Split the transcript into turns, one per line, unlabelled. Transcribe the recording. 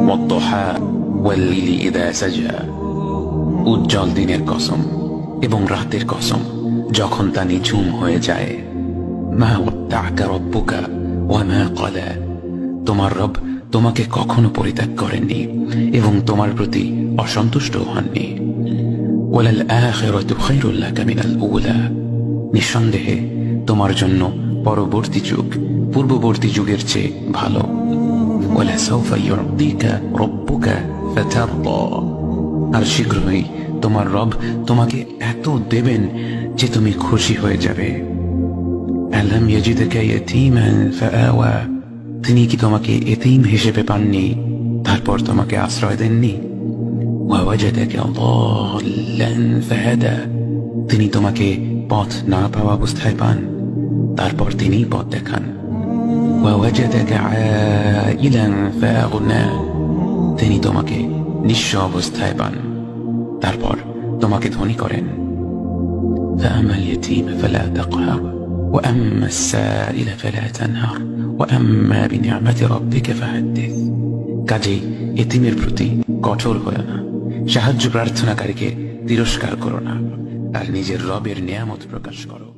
ওয়াদ-দুহা ওয়াল-লাইলি ইযা সাজা, উজ্জ্বল দিনের কসম এবং রাতের কসম যখন তা নিঝুম হয়ে যায়। মা ওয়াদ্দা'কা রাব্বুকা ওয়া মা ক্বালা, তোমার রব তোমাকে কখনো পরিত্যাগ করেননি এবং তোমার প্রতি অসন্তুষ্ট হননি। ওয়ালাল আখিরাতু খায়রুল লাকা মিনাল উলা, নিঃসন্দেহে তোমার জন্য পরবর্তী যুগ পূর্ববর্তী যুগের চেয়ে ভালো। ওয়ালা সাওফা ইউ'তিকা রাব্বুকা ফাতারদা, আর শীঘ্রই তোমার রব তোমাকে এত দেবেন যে তুমি খুশি হয়ে যাবে। আলাম ইয়াজিদকা ইয়াতীমান ফাআওয়া, তিনি কি তোমাকে এতিম হিসেবে পাননি তারপর তোমাকে আশ্রয় দেননি? ওয়া ওয়াজাদাকা দাল্লান ফাহাদা, তিনি তোমাকে পথ না পাওয়া অবস্থায় পান তারপর তিনি পথ দেখান। ওয়া ওয়াজাদাকা আইলান ফাআগনা, তিনি তোমাকে নিঃস্ব অবস্থায় পান তারপর তোমাকে ধনী করেন। ফাআমাল ইয়াতীম ফালা তাকহার ওয়া আম্মাস সাইলা ফালা তানহার ওয়া আম্মা বিনি'মাতি রাব্বিকা ফাহাদ্দিস, কাজেই এতিমের প্রতি কঠোর হয়ো না, সাহায্য প্রার্থনাকারীকে তিরস্কার করো না, আর নিজের রবের নিয়ামত প্রকাশ করো।